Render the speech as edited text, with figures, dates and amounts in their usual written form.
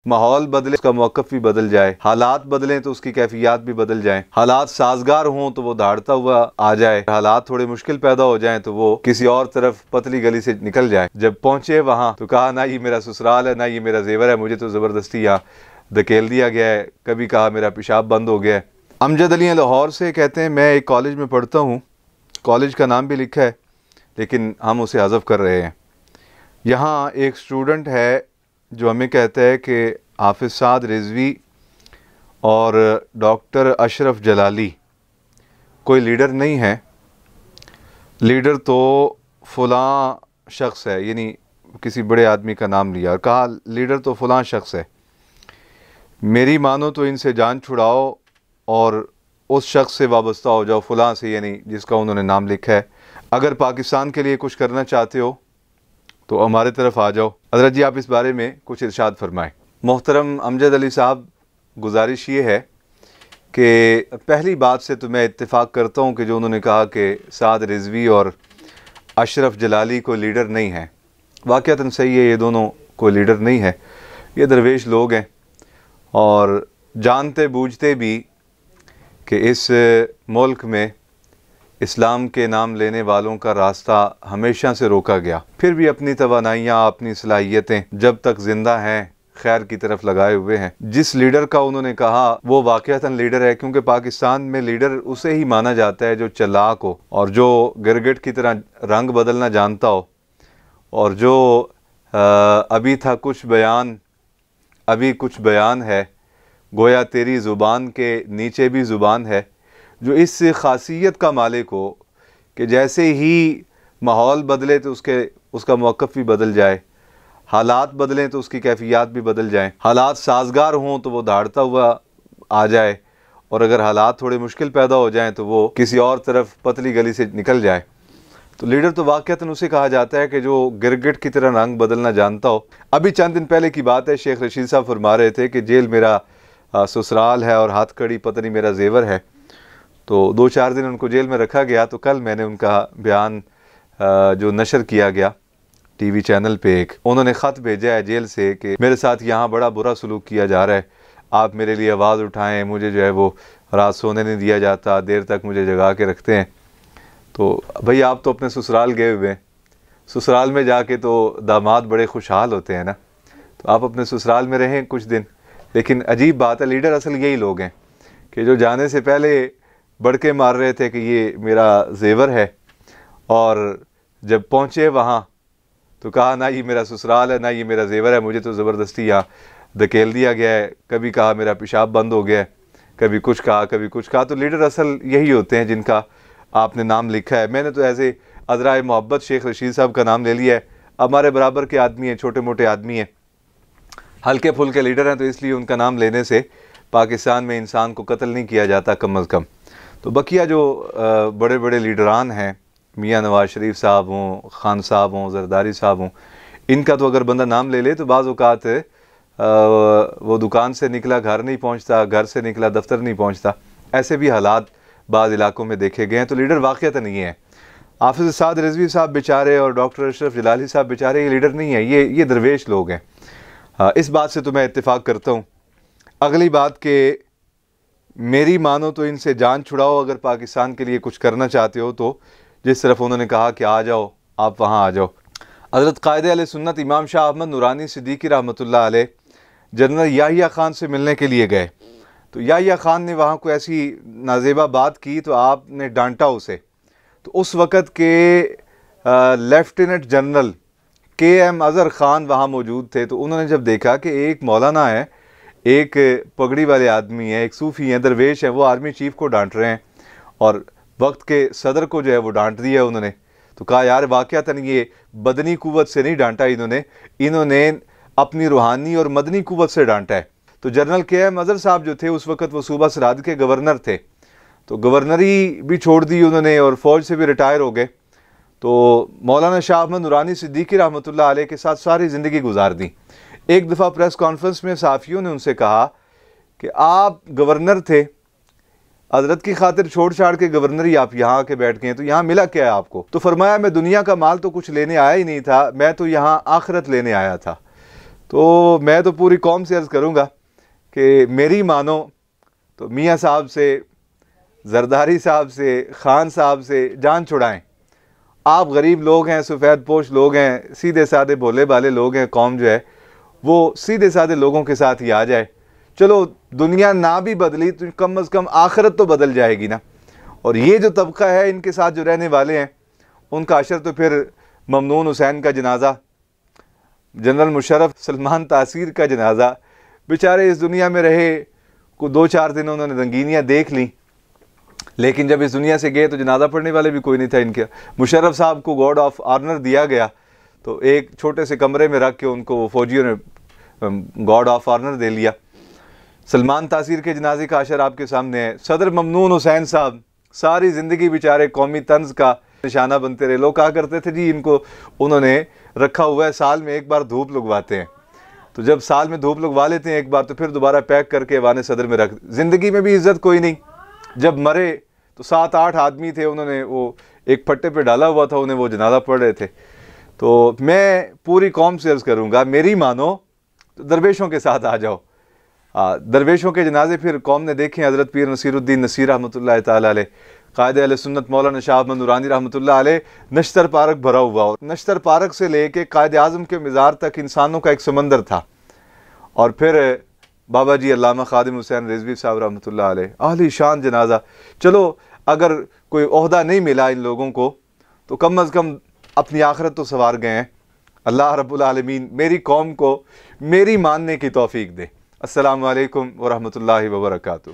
माहौल बदले उसका मौक़िफ़ भी बदल जाए, हालात बदलें तो उसकी कैफियत भी बदल जाएं, हालात साजगार हों तो वो दहाड़ता हुआ आ जाए, हालात थोड़े मुश्किल पैदा हो जाएं तो वो किसी और तरफ पतली गली से निकल जाए। जब पहुंचे वहां तो कहा ना ये मेरा ससुराल है, ना ये मेरा जेवर है, मुझे तो ज़बरदस्ती यहाँ धकेल दिया गया है। कभी कहा मेरा पेशाब बंद हो गया है। अमजद अली लाहौर से कहते हैं मैं एक कॉलेज में पढ़ता हूँ, कॉलेज का नाम भी लिखा है लेकिन हम उसे हज़फ कर रहे हैं। यहाँ एक स्टूडेंट है जो हमें कहता है कि हाफिज़ साद रिज़वी और डॉक्टर अशरफ जलाली कोई लीडर नहीं है, लीडर तो फ़लाँ शख्स है, यानी किसी बड़े आदमी का नाम लिया और कहा लीडर तो फ़लाँ शख्स है। मेरी मानो तो इनसे जान छुड़ाओ और उस शख्स से वाबस्ता हो जाओ, फ़लाँ से, यानी जिसका उन्होंने नाम लिखा है। अगर पाकिस्तान के लिए कुछ करना चाहते हो तो हमारे तरफ आ जाओ। हज़रत जी आप इस बारे में कुछ इरशाद फरमाएँ। मोहतरम अमजद अली साहब, गुजारिश ये है कि पहली बात से तो मैं इत्तेफाक करता हूँ कि जो उन्होंने कहा कि साद रिज़वी और अशरफ जलाली कोई लीडर नहीं है, वाक़अतन सही है, ये दोनों कोई लीडर नहीं है, ये दरवेश लोग हैं और जानते बूझते भी कि इस मुल्क में इस्लाम के नाम लेने वालों का रास्ता हमेशा से रोका गया, फिर भी अपनी तवानाइयाँ, अपनी सलाहियतें जब तक ज़िंदा हैं खैर की तरफ लगाए हुए हैं। जिस लीडर का उन्होंने कहा वो वाक़अतन लीडर है, क्योंकि पाकिस्तान में लीडर उसे ही माना जाता है जो चालाक हो और जो गिरगिट की तरह रंग बदलना जानता हो और जो अभी था कुछ बयान अभी कुछ बयान है, गोया तेरी ज़ुबान के नीचे भी ज़ुबान है, जो इस ख़ासियत का मालिक हो कि जैसे ही माहौल बदले तो उसका मौक़िफ़ भी बदल जाए, हालात बदलें तो उसकी कैफियत भी बदल जाएं, हालात साजगार हों तो वो दहाड़ता हुआ आ जाए और अगर हालात थोड़े मुश्किल पैदा हो जाएं तो वो किसी और तरफ पतली गली से निकल जाए। तो लीडर तो वाक़अतन उसे कहा जाता है कि जो गिरगिट की तरह रंग बदलना जानता हो। अभी चंद दिन पहले की बात है, शेख रशीद साहब फरमा रहे थे कि जेल मेरा ससुराल है और हथकड़ी पता नहीं मेरा जेवर है। तो 2-4 दिन उनको जेल में रखा गया। तो कल मैंने उनका बयान जो नशर किया गया टीवी चैनल पे, एक उन्होंने ख़त भेजा है जेल से कि मेरे साथ यहाँ बड़ा बुरा सलूक किया जा रहा है, आप मेरे लिए आवाज़ उठाएं, मुझे जो है वो रात सोने नहीं दिया जाता, देर तक मुझे जगा के रखते हैं। तो भाई आप तो अपने ससुराल गए हुए हैं, ससुराल में जाके तो दामाद बड़े खुशहाल होते हैं ना, तो आप अपने ससुराल में रहें कुछ दिन। लेकिन अजीब बात है, लीडर असल यही लोग हैं कि जो जाने से पहले बड़के मार रहे थे कि ये मेरा जेवर है और जब पहुँचे वहाँ तो कहा ना ये मेरा ससुराल है, ना ये मेरा जेवर है, मुझे तो ज़बरदस्ती यहाँ धकेल दिया गया है। कभी कहा मेरा पेशाब बंद हो गया है, कभी कुछ कहा कभी कुछ कहा। तो लीडर असल यही होते हैं जिनका आपने नाम लिखा है। मैंने तो ऐसे अज़राए मोहब्बत शेख रशीद साहब का नाम ले लिया है, हमारे बराबर के आदमी हैं, छोटे मोटे आदमी हैं, हल्के फुल्के लीडर हैं, तो इसलिए उनका नाम लेने से पाकिस्तान में इंसान को कत्ल नहीं किया जाता कम अज़ कम। तो बकिया जो बड़े बड़े लीडरान हैं, मियाँ नवाज शरीफ साहब हों, खान साहब हों, जरदारी साहब हों, इनका तो अगर बंदा नाम ले ले तो बाज़ औक़ात वो दुकान से निकला घर नहीं पहुंचता, घर से निकला दफ्तर नहीं पहुंचता। ऐसे भी हालात बाज़ इलाकों में देखे गए हैं। तो लीडर वाक़अतन नहीं है। हाफिज़ साद रिज़वी साहब बेचारे और डॉक्टर अशरफ जलाली साहब बेचारे ये लीडर नहीं है, ये दरवेश लोग हैं। इस बात से तो मैं इत्तेफाक करता हूँ। अगली बात कि मेरी मानो तो इनसे जान छुड़ाओ, अगर पाकिस्तान के लिए कुछ करना चाहते हो तो जिस तरफ उन्होंने कहा कि आ जाओ, आप वहाँ आ जाओ। हज़रत क़ायदे अहले सुन्नत इमाम शाह अहमद नूरानी सिद्दीकी रहमतुल्लाह अलैह जनरल याहिया ख़ान से मिलने के लिए गए। तो याहिया ख़ान ने वहाँ को ऐसी नाज़ेबा बात की तो आपने डांटा उसे। तो उस वक़्त के lieutenant general KM Azhar Khan वहाँ मौजूद थे। तो उन्होंने जब देखा कि एक मौलाना है, एक पगड़ी वाले आदमी है, एक सूफ़ी है, दरवेश है, वो आर्मी चीफ़ को डांट रहे हैं और वक्त के सदर को जो है वो डांट दिया उन्होंने। तो कहा यार वाक़अतन ये बदनी कुव्वत से नहीं डांटा इन्होंने अपनी रूहानी और मदनी कुव्वत से डांटा है। तो जनरल KM अज़हर साहब जो थे उस वक़्त वो सूबा सराद के गवर्नर थे, तो गवर्नरी भी छोड़ दी उन्होंने और फ़ौज से भी रिटायर हो गए। तो मौलाना शाह अहमद नूरानी सिद्दीकी रहमतुल्लाह अलैह के साथ सारी ज़िंदगी गुजार दी। एक दफ़ा प्रेस कॉन्फ्रेंस में सहाफ़ियों ने उनसे कहा कि आप गवर्नर थे, हज़रत की खातिर छोड़ छाड़ के गवर्नरी आप यहाँ आके बैठ गए, तो यहाँ मिला क्या है आपको? तो फरमाया मैं दुनिया का माल तो कुछ लेने आया ही नहीं था, मैं तो यहाँ आखिरत लेने आया था। تو میں تو پوری قوم سے عرض کروں گا کہ میری مانو تو میاں صاحب سے، زرداری صاحب سے، خان صاحب سے جان چھڑائیں۔ آپ غریب لوگ ہیں، سفید پوش لوگ ہیں، سیدھے سادے بھولے بھالے لوگ ہیں، قوم جو ہے وہ سیدھے سادے لوگوں کے ساتھ ہی آ جائے۔ چلو دنیا نہ بھی بدلی تو کم از کم آخرت تو بدل جائے گی نا۔ اور یہ جو طبقہ ہے ان کے ساتھ جو رہنے والے ہیں ان کا حشر تو پھر ممنون حسین کا جنازہ، جنرل مشرف سلمان تاثیر کا جنازہ، بیچارے اس دنیا میں رہے کو 2-4 دن انہوں نے رنگینیاں دیکھ لیں، لیکن جب اس دنیا سے گئے تو جنازہ پڑھنے والے بھی کوئی نہیں تھا ان کے۔ مشرف صاحب کو گارڈ آف آنر دیا گیا تو ایک چھوٹے سے کمرے میں رکھ کے ان کو فوجیوں نے گارڈ آف آنر دے لیا۔ سلمان تاثیر کے جنازے کا حشر آپ کے سامنے ہے۔ صدر ممنون حسین صاحب ساری زندگی بیچارے قومی طنز کا نشانہ بنتے رہے۔ لوگ کہا کرتے تھے جی ان کو انہوں نے رکھا ہوا ہے، سال میں ایک بار دھوپ لگواتے ہیں، تو جب سال میں دھوپ لگوا لیتے ہیں ایک بار تو پھر دوبارہ پیک کر کے ایوان صدر میں رکھ، زندگی میں بھی عزت کوئی نہیں۔ جب مرے تو 7-8 آدمی تھے، انہوں نے وہ ایک پھٹے پہ ڈالا ہوا تھا، انہیں وہ جنازہ پڑھ رہے تھے۔ تو میں پوری قوم سے عرض کروں گا میری مانو تو درویشوں کے ساتھ آ جاؤ۔ درویشوں کے جنازے پھر قوم نے دیکھیں۔ حضرت پیر نصیر الدین نصیر رحمۃ اللہ تعالیٰ علیہ، قائد اہل سنت مولانا شاہ احمد نورانی رحمۃ اللہ علیہ، نشتر پارک بھرا ہوا، اور نشتر پارک سے لے کے قائد اعظم کے مزار تک انسانوں کا ایک سمندر تھا۔ اور پھر بابا جی علامہ خادم حسین رضوی صاحب رحمۃ اللہ علیہ، عالی شان جنازہ۔ چلو اگر کوئی عہدہ نہیں ملا ان لوگوں کو تو کم از کم اپنی آخرت تو سنوار گئے ہیں۔ اللہ رب العالمین میری قوم کو میری ماننے کی توفیق دے۔ السلام علیکم ورحمۃ اللہ وبرکاتہ۔